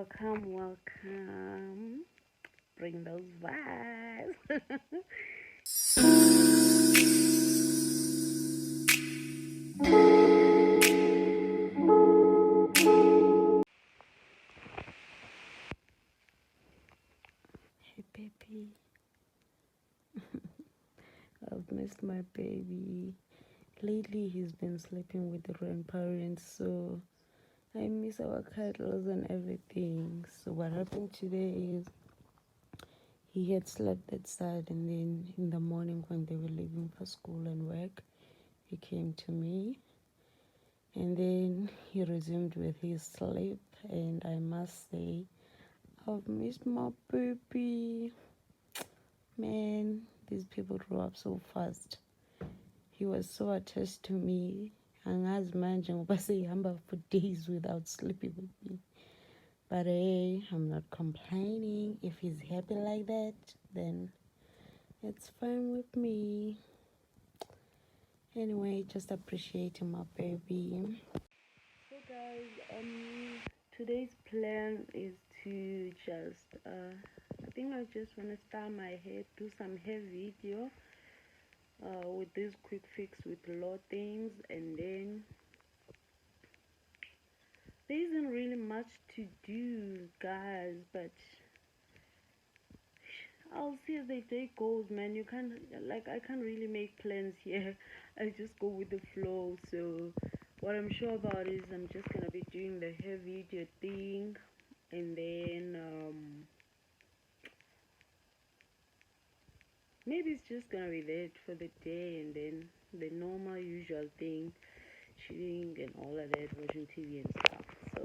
Welcome. Bring those vibes. Hey, baby. I've missed my baby. Lately, he's been sleeping with the grandparents, so I miss our cuddles and everything. So what happened today is he had slept that side, and then in the morning when they were leaving for school and work, he came to me, and then he resumed with his sleep. And I must say, I've missed my baby. Man, these people grow up so fast. He was so attached to me. Angazi manje ngoba sehamba for days without sleeping with me. But hey, I'm not complaining. If he's happy like that, then it's fine with me. Anyway, just appreciating my baby. So guys, today's plan is to just I think I just want to style my hair, do some hair video with this quick fix with law things, and then there isn't really much to do, guys, but I'll see as the day goes, man. I can't really make plans here. I just go with the flow. So what I'm sure about is I'm just gonna be doing the hair video thing, and then maybe it's just gonna be that for the day, and then the normal usual thing, chilling and all of that, watching TV and stuff. So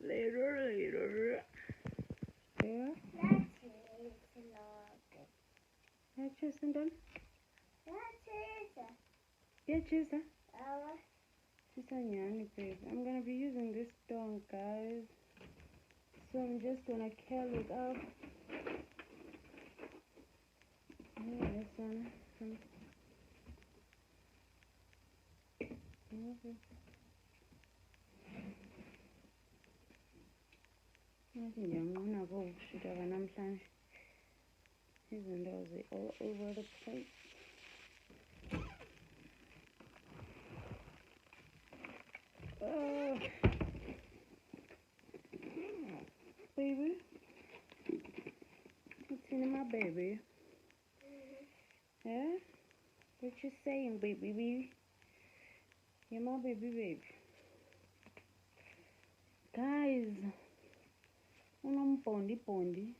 later. Yeah. Cheers and done. Yeah, cheers. Babe. I'm gonna be using this stone, guys. So I'm just gonna curl it up. This one. Ngiyangqina kokushuta namhlanje. Izinto all over the place. Oh, baby. What's in my baby? Yeah? What you saying, baby? You're my baby. Guys, bondi.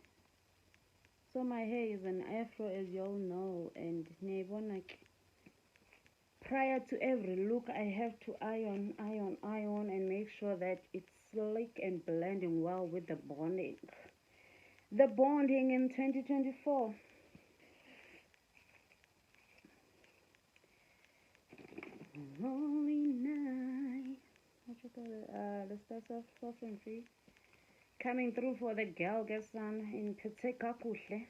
So my hair is an afro, as y'all know, and prior to every look, I have to iron, and make sure that it's slick and blending well with the bonding. The bonding in 2024. Holy night. What you call it? The stars of sovereignty. Coming through for the girl, son. In Peteka Kuhle.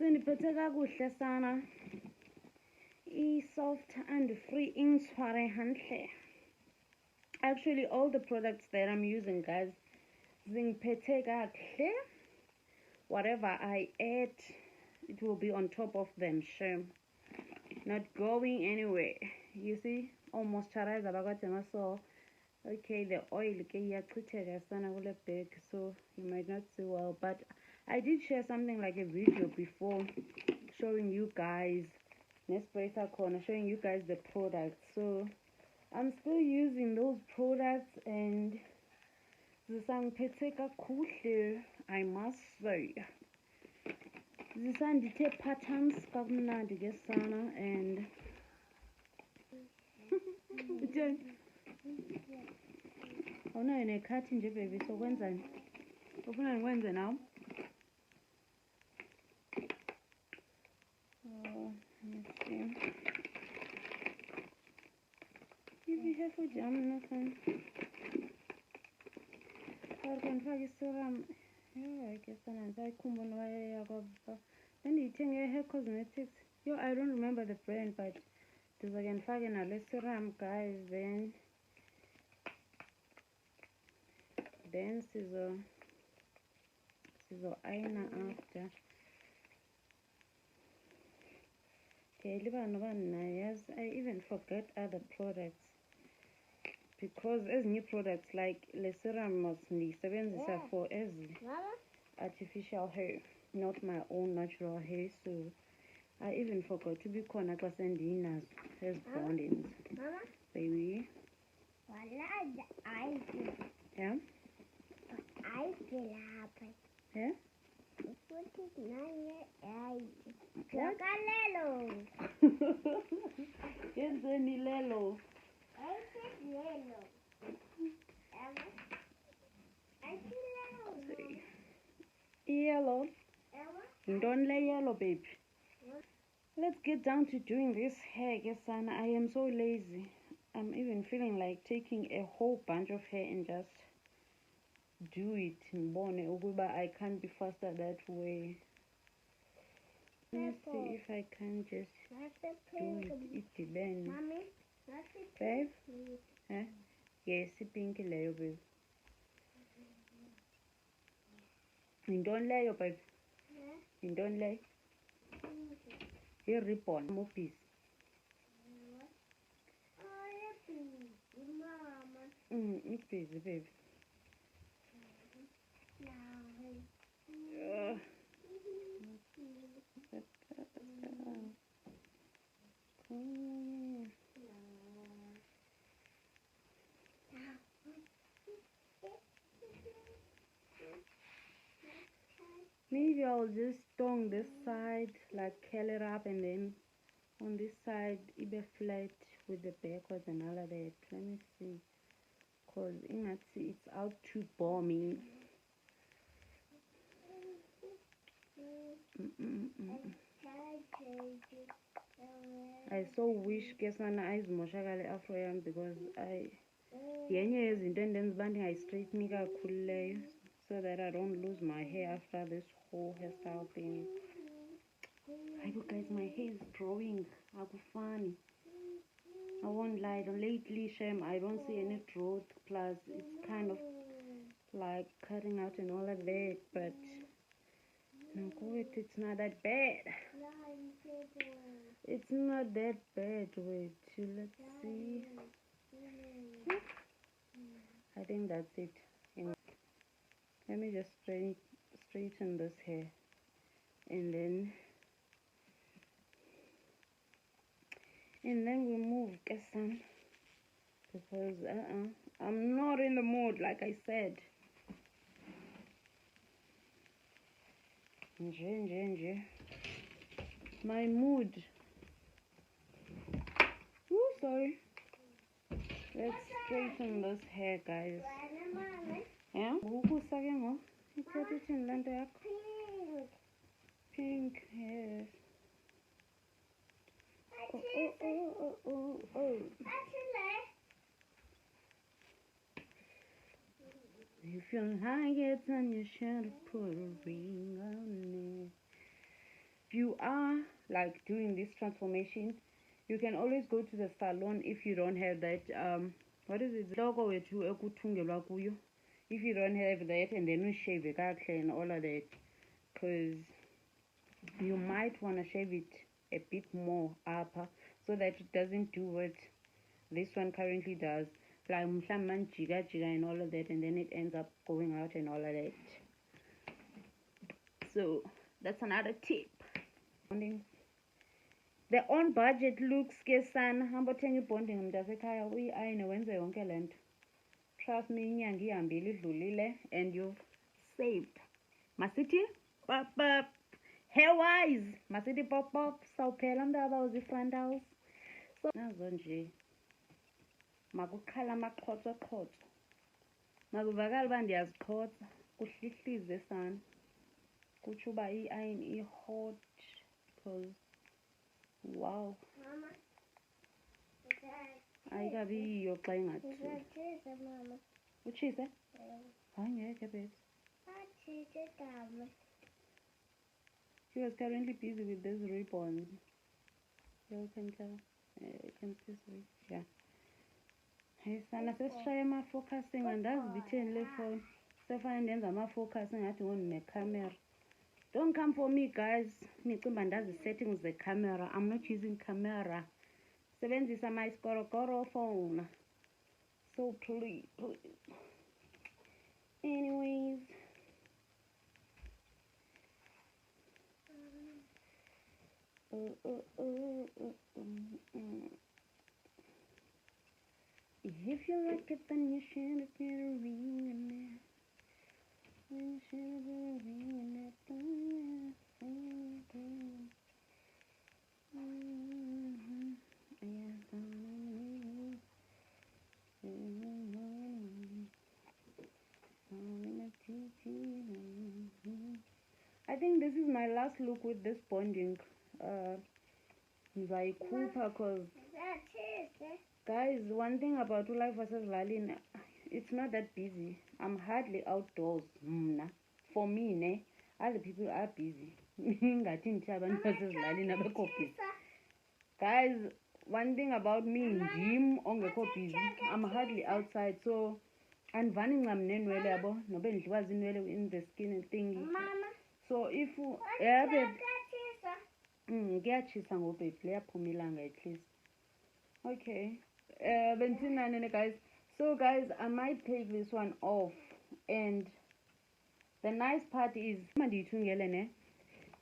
Sindiphethe kakuhle sana. Soft and free intshware hantle. Actually, all the products that I'm using, guys, zingiphethe kakuhle. Whatever I add, it will be on top of them, sure. Not going anywhere. You see, almost moisturizer bakade so. Okay, the oil iyachitheka sana kule bag, so you might not see well, but I did share something like a video before showing you guys showing you guys the products. So I'm still using those products, and zisangiphethe kakuhle, I must say. Zisandithe patterns kakumnandi ke sana, and awunayo nekhathi nje baby, so kwenzani? Ufuna ngikwenze nawo? Let's see. If you have a jam, nothing. Or can fagi serum. Yeah, I guess I then you take your hair cosmetics. I don't remember the brand, but there's again fagi na serum, guys. Then then sizo-ayina after. Okay, I even forget other products because as new products like le serum was ndiyisebenzisa for as artificial hair, not my own natural hair, so I even forgot to be khona xa sendinazo as bondings. Baby. Yeah? Yeah? Yenzeni lelo? Yellow. Don't lay yellow, babe. Let's get down to doing this hair, Gesana. I am so lazy. I'm even feeling like taking a whole bunch of hair and just do it. But I can't be faster that way. Let me see if I can just do it. Then, babe? Huh? Yes, pink layer, babe. You don't lay, babe. You don't lay. Here, ribbon, more piece. It's busy, babe. Maybe I'll just tong this side, like curl it up, and then on this side, it be flat with the backwards and all of that. Let me see. Because it's out to bore me. I so wish Kesana eyes moshakale afro yam because I straighten so that I don't lose my hair after this whole hairstyle thing. I look, guys, my hair is growing. Funny. I won't lie. Lately, shame, I don't see any growth. Plus, it's kind of like cutting out and all of that. But it's not that bad. It's not that bad. Wait, let's see. I think that's it. Let me just straighten this hair, and then we move, Kessan, because I'm not in the mood, like I said. My mood. Ooh, sorry. Let's straighten this hair, guys. Yeah? Pink, yes. Oh. If you like it, then you should put a ring on it. If you are like doing this transformation, you can always go to the salon if you don't have that what is it, logo if you don't have that, and then we shave it and all of that, because you might want to shave it a bit more upper so that it doesn't do what this one currently does, like and all of that, and then it ends up going out and all of that. So that's another tip. The on budget looks, Kesana, hambothenge ibonding mntasekhaya uyi-ayine wenze yonke le nto. Trust me, inyanga ihambile idlulile and you've saved. Masithi pop pop. Hair wise, masithi pop pop. Sawuphela mntaba uzi-frontals. So nazo nje. Makukhala amaqhotso. Makuvakala uba ndiyaziqhotsa. Kuhlihlize sana. Kutsho uba i-iron i-hot because wow. Mama. Ayikabi yiyo xa ingathi. Utshise? Hayi ngeke, babe. She was currently busy with this ribbon. You can tell. You can see. Yeah. Hey, sana sesishaya ama-focusing andazi bitheni le phone. sefane ndenza ama-focus ngathi ngone-camera. Don't come for me, guys. Nicimba ndazi settings the-camera. I'm not using camera. Sebenzisa my skorokoro phone. So please. Anyways. If you like it, then you should have been a ring it. You should have been a ring I think this is my last look with this bonding. Because guys, one thing about life versus Lalin, it's not that busy. I'm hardly outdoors. For me, ne, other people are busy. Guys, one thing about me, gym, busy. I'm hardly outside, so I'm running. I'm in the skin thingy. So if at least. Okay. Guys. So guys, I might take this one off, and the nice part is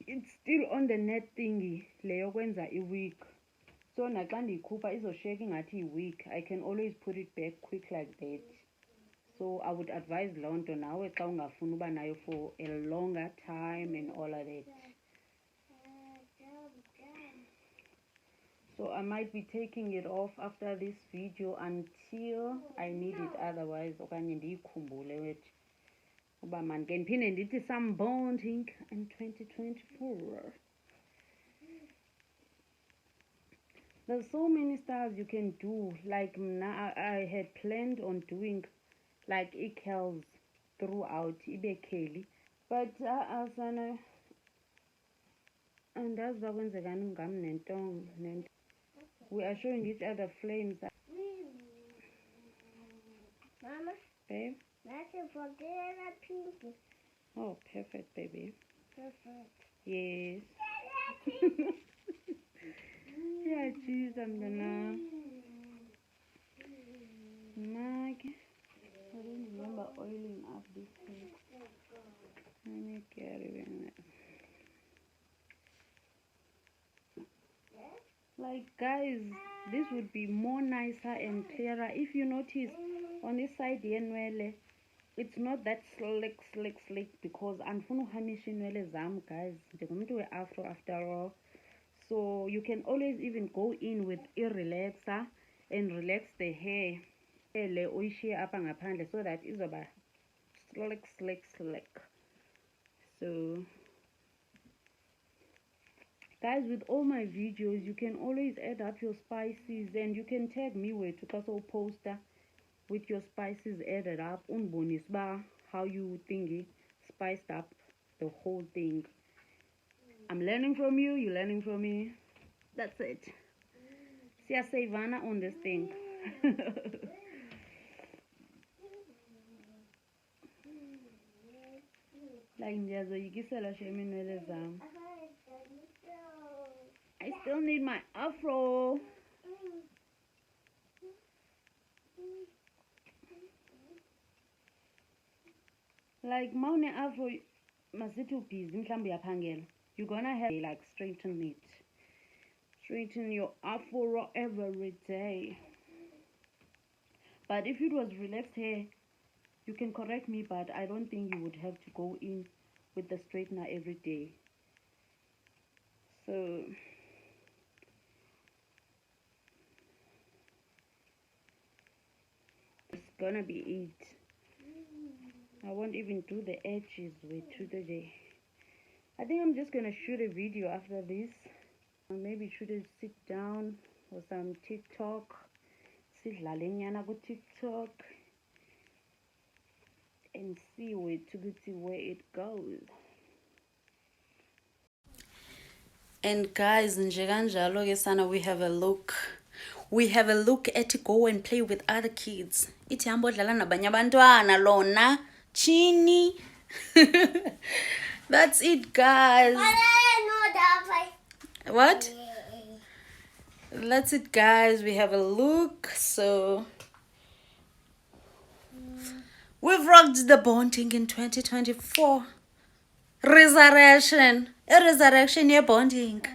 it's still on the net thingy leyo kwenza i-week. So naxa ndiyikhupha izosheka ingathi i-week. I can always put it back quick like that. So I would advise loo nto nawe xa ungafuni uba nayo for a longer time and all of that. So I might be taking it off after this video until I need it, otherwise okanye ndiyikhumbule wethu uba mandike ndiphinde ndithi some bonding in 2024. There's so many styles you can do. Like I had planned on doing like e-curls throughout ibekeli, but asana andazi uba kwenzekani ngam nentonga. We are showing each other flames. Mama, babe, not to forget a pinky. Oh, perfect, baby. Perfect. Yes. Yeah, jeez, I'm gonna Maggie. I don't remember oiling up this thing. Let me get it in there. Like guys, this would be more nicer and clearer if you notice on this side yenwele it's not that slick because andifuna uhamisha inwele zam guys, ndingumntu we-afro after all. So you can always even go in with a relaxer and relax the hair le uyishiye apha ngaphandle so that izoba slick. So guys, with all my videos you can always add up your spices, and you can tag me with to poster with your spices added up unbonis ba how you think spiced up the whole thing. I'm learning from you, you're learning from me. That's it. See, I say Vanna on this thing. Like I still need my afro. Like Maune afro masitu busy mhlambi yaphangela. You're gonna have like straighten it. Straighten your afro every day. But if it was relaxed hair, you can correct me, but I don't think you would have to go in with the straightener every day. So it's gonna be it. I won't even do the edges with today. I think I'm just gonna shoot a video after this. Or maybe should I sit down for some TikTok. Sit lalenyana go TikTok and see where it goes. And guys, njeganjalo ke sana, we have a look. We have a look at go and play with other kids. Ithi hambo dlala nabanye abantwana lona. Chini. That's it, guys. What? That's it, guys. We have a look. So we've rocked the bonding in 2024. Resurrection. A resurrection, yeah, bonding.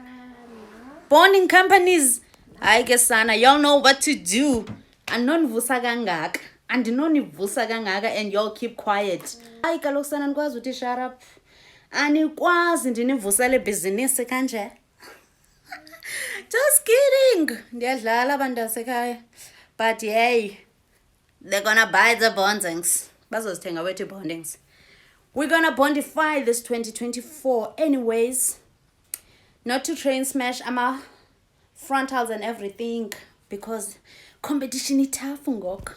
Bonding companies. I guess, Sana, y'all know what to do. Andinonivusa kangaka. Andinonivusa kangaka, and y'all keep quiet. Hayi kaloku Sana nikwazi uthi shut up. Anikwazi ndinivusele bhizinisi kanje. Just kidding. Ndiyadlala abantu basekhaya. But hey, they're gonna buy the bondings. Bazozithenga wethu bondings. We're gonna bondify this 2024 anyways. Not to train smash ama frontals and everything, because competition is tough ngok.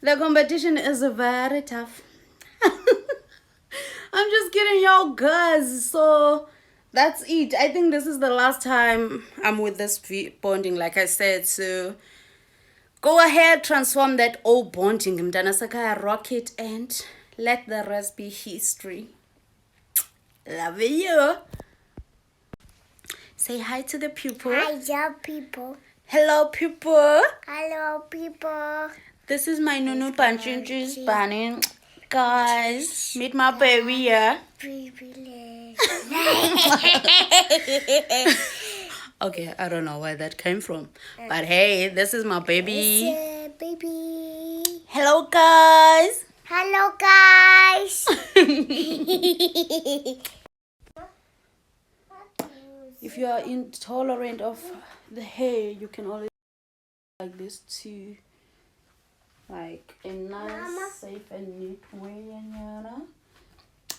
The competition is very tough. I'm just kidding, y'all, guys. So that's it. I think this is the last time I'm with this bonding, like I said. So go ahead, transform that old bonding, mntana sakaya, rock it, and let the rest be history. Love you. Say hi to the people. Hi, people. Hello, people. Hello, people. This is my Nunu Panchinchis Bunny. Guys, meet my baby here. Okay, I don't know where that came from. But hey, this is my baby. Baby. Hello, guys. Hello, guys. If you are intolerant of the hair, you can always like this too. Like a nice, safe and neat way.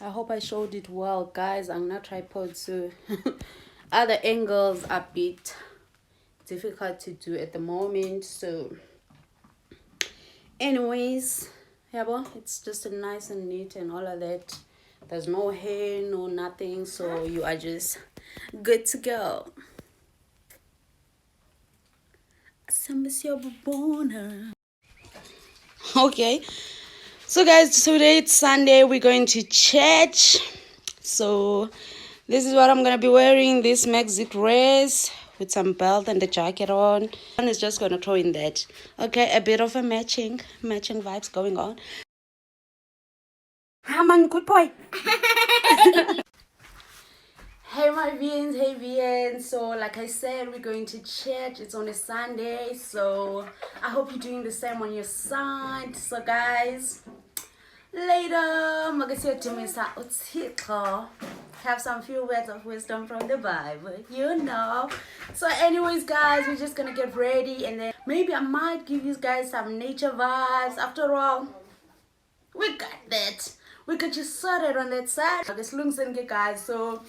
I hope I showed it well, guys. I'm not tripod, so other angles are a bit difficult to do at the moment. So anyways, yeah, it's just a nice and neat and all of that. There's no hair, no nothing, so you are just good to go. Okay, so guys, today it's Sunday. We're going to church. So this is what I'm gonna be wearing, this maxi dress with some belt and the jacket on. And it's just gonna throw in that. Okay, a bit of a matching vibes going on. Man, good boy. Hey my VNs, hey VNs. So like I said, we're going to church. It's on a Sunday, so I hope you're doing the same on your side. So guys, later, have some few words of wisdom from the Bible, you know. So anyways, guys, we're just gonna get ready, and then maybe I might give you guys some nature vibes. After all, we got that. We could just sort it on that side. Guys, so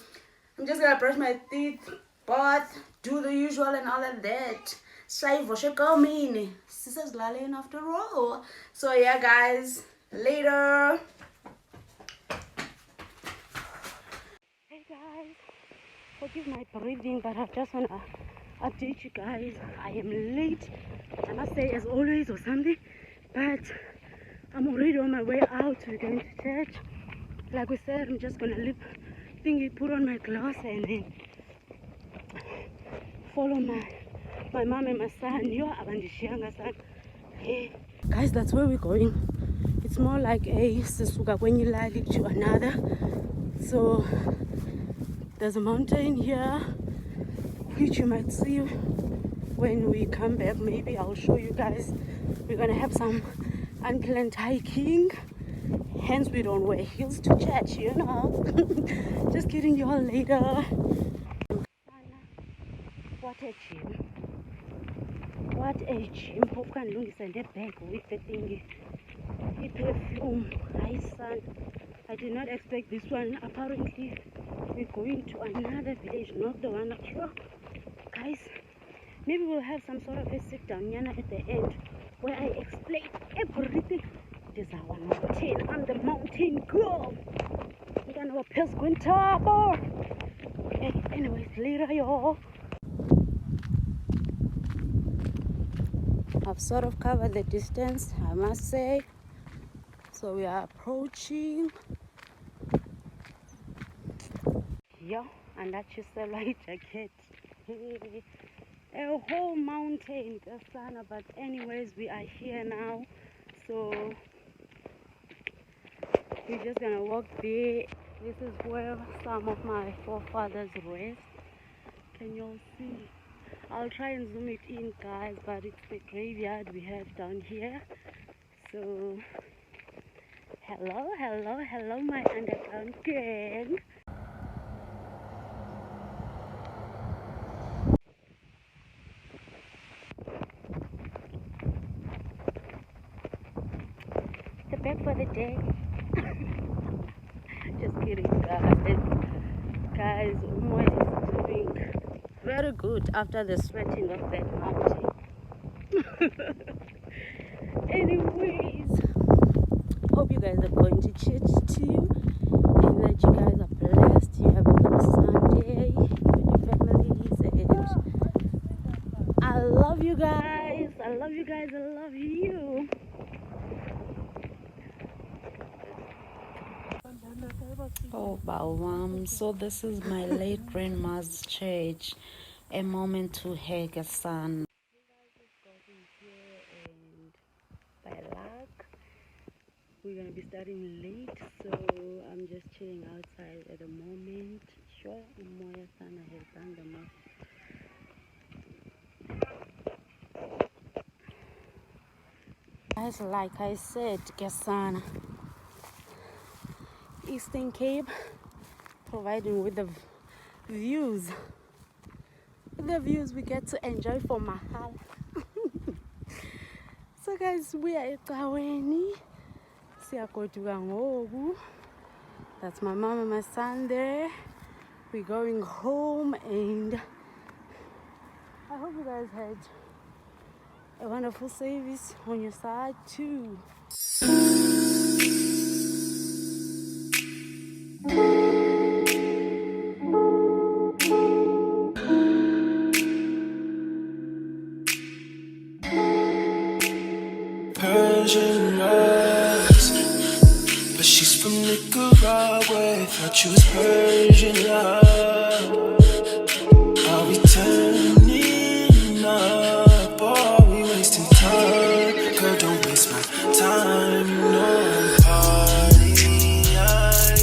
I'm just gonna brush my teeth, bath, do the usual and all of that. Save what you call me. Sister's lying after all. So yeah, guys, later. Hey guys, forgive my breathing, but I just wanna update you guys. I am late, I must say, as always or something, but I'm already on my way out. We're going to church. Like we said, I'm just gonna leave thingy, put on my gloves, and then follow my mom and my son. Hey guys, that's where we're going. It's more like a sisuka when you like to another. So there's a mountain here which you might see when we come back. Maybe I'll show you guys. We're gonna have some unplanned hiking, hence we don't wear heels to church, you know. Just kidding, y'all, later. What a gym. What a gym. Hope can lungisa that bag with the thingy. The perfume. Hi son, I did not expect this one. Apparently we're going to another village, not the one up here. Guys, maybe we'll have some sort of a sit down at the end where I explain everything. This is our mountain. I'm the mountain girl. I'm gonna piss Quintabo. Okay, anyways, later, y'all. I've sort of covered the distance, I must say. So we are approaching. Yo, and that's just a light jacket. A whole mountain, Kasana. But anyways, we are here now. So we're just gonna walk there. This is where some of my forefathers rest. Can you all see? I'll try and zoom it in, guys, but it's the graveyard we have down here. So hello my underground gang. The back for the day. Just kidding, guys. Umoy is doing very good after the sweating of that mountain. Anyways, hope you guys are going to church too, and that you guys are blessed. You have a blessed Sunday with your families, and I love you guys. I love you guys. I love you. Oh, Bawam. So this is my late grandma's church. A moment to hug a son. By luck, we're gonna be starting late, so I'm just chilling outside at the moment. Sure, Moya Sana has done the most. Guys, like I said, Gasana, Eastern Cape, providing with the views. The views we get to enjoy for Mahal. So guys, we are at Kaweni. That's my mom and my son there. We're going home, and I hope you guys had a wonderful service on your side too. Persian eyes, but she's from Nicaragua. Thought you was Persian love. Are we turning up? Or are we wasting time? Girl, don't waste my time. No party. I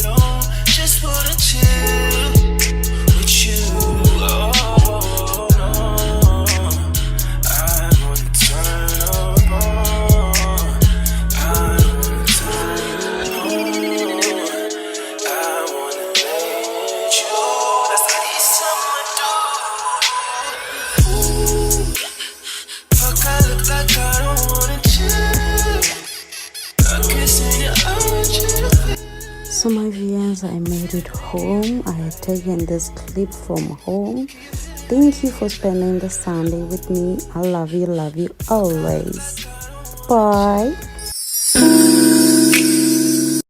don't just wanna chill with you. Oh no, I wanna turn up on. I wanna turn on. I wanna let you. That's the least I'ma do. Fuck, I look like I don't wanna chill. I'm kissing your eyes. So my viewers, I made it home. I have taken this clip from home. Thank you for spending the Sunday with me. I love you always. Bye.